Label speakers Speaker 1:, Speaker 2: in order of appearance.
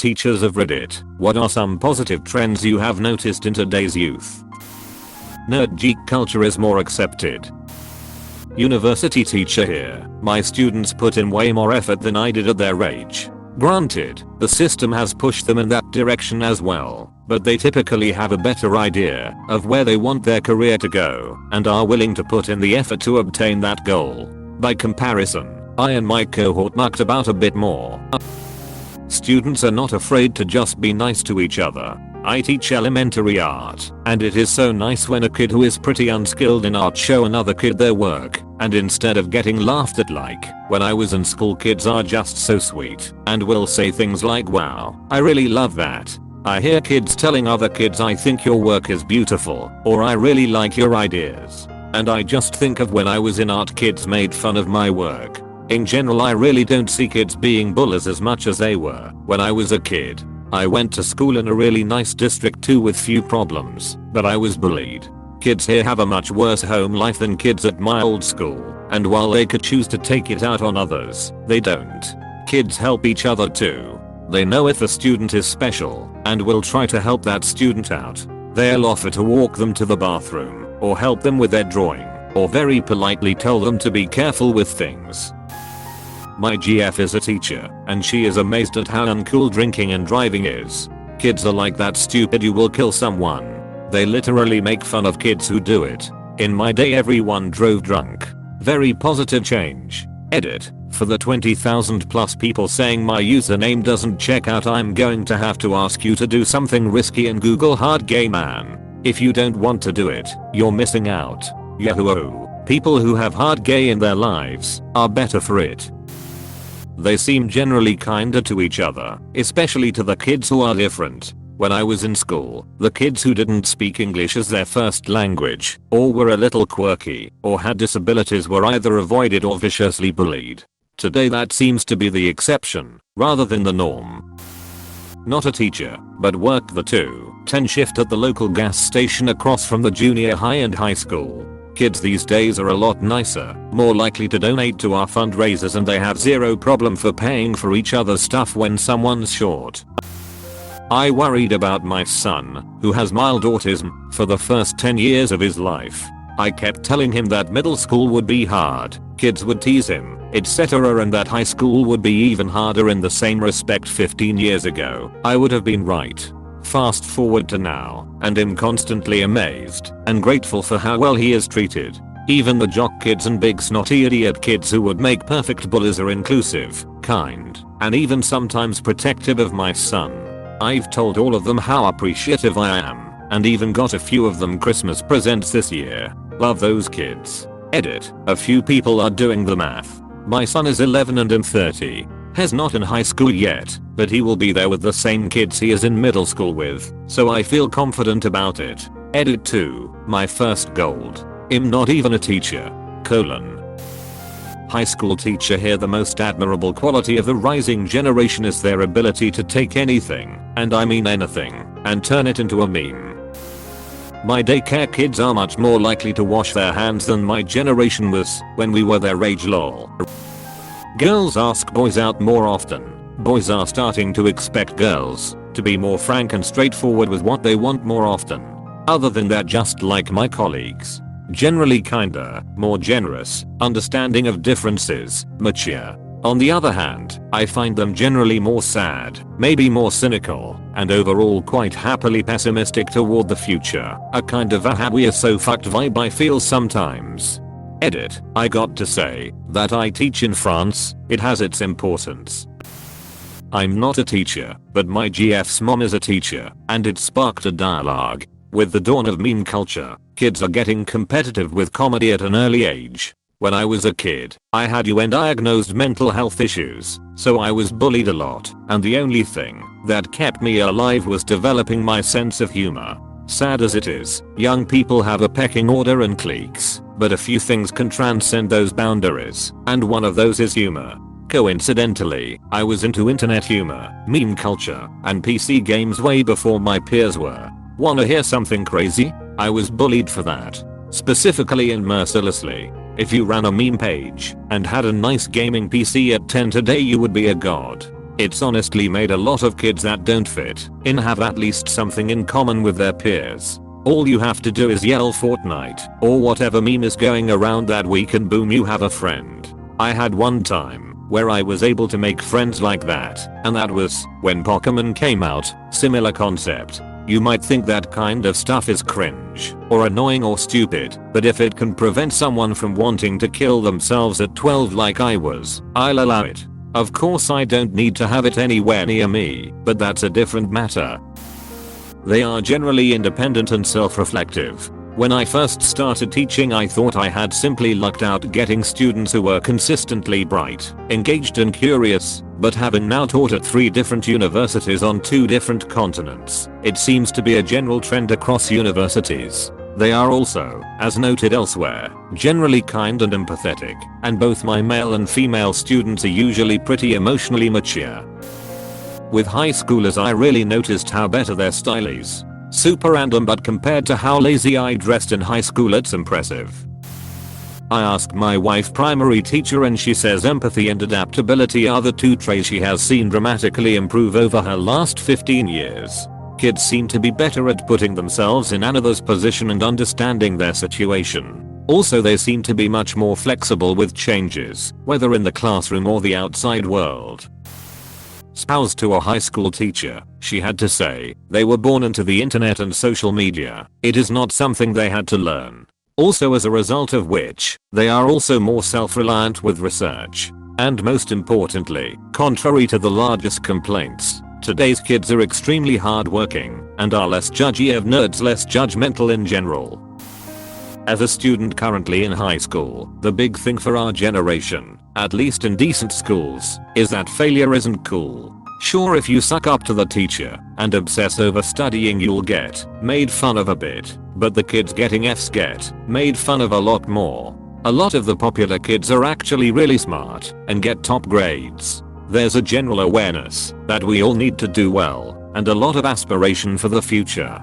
Speaker 1: teachers of Reddit, what are some positive trends you have noticed in today's youth? Nerd geek culture is more accepted. University teacher here, my students put in way more effort than I did at their age. Granted, the system has pushed them in that direction as well, but they typically have a better idea of where they want their career to go and are willing to put in the effort to obtain that goal. By comparison, I and my cohort mucked about a bit more. Students are not afraid to just be nice to each other. I teach elementary art, and it is so nice when a kid who is pretty unskilled in art show another kid their work, and instead of getting laughed at like when I was in school, kids are just so sweet and will say things like, "Wow, I really love that." I hear kids telling other kids, "I think your work is beautiful," or "I really like your ideas." And I just think of when I was in art, kids made fun of my work. In general, I really don't see kids being bullies as much as they were when I was a kid. I went to school in a really nice district too with few problems, but I was bullied. Kids here have a much worse home life than kids at my old school, and while they could choose to take it out on others, they don't. Kids help each other too. They know if a student is special and will try to help that student out. They'll offer to walk them to the bathroom or help them with their drawing, or very politely tell them to be careful with things. My GF is a teacher, and she is amazed at how uncool drinking and driving is. Kids are like that stupid you will kill someone. They literally make fun of kids who do it. In my day everyone drove drunk. Very positive change. Edit. For the 20,000 plus people saying my username doesn't check out, I'm going to have to ask you to do something risky and Google hard gay man. If you don't want to do it, you're missing out. Yahoo! People who have hard gay in their lives are better for it. They seem generally kinder to each other, especially to the kids who are different. When I was in school, the kids who didn't speak English as their first language, or were a little quirky, or had disabilities were either avoided or viciously bullied. Today that seems to be the exception, rather than the norm. Not a teacher, but worked the 2:10 shift at the local gas station across from the junior high and high school. Kids these days are a lot nicer, more likely to donate to our fundraisers, and they have zero problem for paying for each other's stuff when someone's short. I worried about my son, who has mild autism, for the first 10 years of his life. I kept telling him that middle school would be hard, kids would tease him, etc., and that high school would be even harder in the same respect 15 years ago. I would have been right. Fast forward to now, and I'm constantly amazed and grateful for how well he is treated. Even the jock kids and big snotty idiot kids who would make perfect bullies are inclusive, kind, and even sometimes protective of my son. I've told all of them how appreciative I am, and even got a few of them Christmas presents this year. Love those kids. Edit. A few people are doing the math. My son is 11 and I'm 30. Has not in high school yet, but he will be there with the same kids he is in middle school with, so I feel confident about it. Edit 2. My first gold. I'm not even a teacher. High school teacher here. The most admirable quality of the rising generation is their ability to take anything, and I mean anything, and turn it into a meme. My daycare kids are much more likely to wash their hands than my generation was when we were their age. Lol. Girls ask boys out more often. Boys are starting to expect girls to be more frank and straightforward with what they want more often. Other than that, just like my colleagues. Generally kinder, more generous, understanding of differences, mature. On the other hand, I find them generally more sad, maybe more cynical, and overall quite happily pessimistic toward the future. A kind of "aha, we are so fucked" vibe I feel sometimes. Edit. I got to say that I teach in France. It has its importance. I'm not a teacher, but my GF's mom is a teacher, and it sparked a dialogue. With the dawn of meme culture, kids are getting competitive with comedy at an early age. When I was a kid, I had undiagnosed mental health issues, so I was bullied a lot, and the only thing that kept me alive was developing my sense of humor. Sad as it is, young people have a pecking order and cliques, but a few things can transcend those boundaries, and one of those is humor. Coincidentally, I was into internet humor, meme culture, and PC games way before my peers were. Wanna hear something crazy? I was bullied for that. Specifically and mercilessly. If you ran a meme page and had a nice gaming PC at 10 today, you would be a god. It's honestly made a lot of kids that don't fit in have at least something in common with their peers. All you have to do is yell Fortnite or whatever meme is going around that week and boom, you have a friend. I had one time where I was able to make friends like that, and that was when Pokemon came out. Similar concept. You might think that kind of stuff is cringe or annoying or stupid, but if it can prevent someone from wanting to kill themselves at 12 like I was, I'll allow it. Of course I don't need to have it anywhere near me, but that's a different matter. They are generally independent and self-reflective. When I first started teaching, I thought I had simply lucked out getting students who were consistently bright, engaged and curious, but having now taught at 3 different universities on 2 different continents, it seems to be a general trend across universities. They are also, as noted elsewhere, generally kind and empathetic, and both my male and female students are usually pretty emotionally mature. With high schoolers, I really noticed how better their style is. Super random, but compared to how lazy I dressed in high school, it's impressive. I asked my wife, primary teacher, and she says empathy and adaptability are the 2 traits she has seen dramatically improve over her last 15 years. Kids seem to be better at putting themselves in another's position and understanding their situation. Also, they seem to be much more flexible with changes, whether in the classroom or the outside world. Spouse to a high school teacher, she had to say, they were born into the internet and social media. It is not something they had to learn. Also, as a result of which, they are also more self-reliant with research. And most importantly, contrary to the largest complaints, today's kids are extremely hardworking and are less judgy of nerds, less judgmental in general. As a student currently in high school, the big thing for our generation, at least in decent schools, is that failure isn't cool. Sure, if you suck up to the teacher and obsess over studying, you'll get made fun of a bit, but the kids getting F's get made fun of a lot more. A lot of the popular kids are actually really smart and get top grades. There's a general awareness that we all need to do well and a lot of aspiration for the future.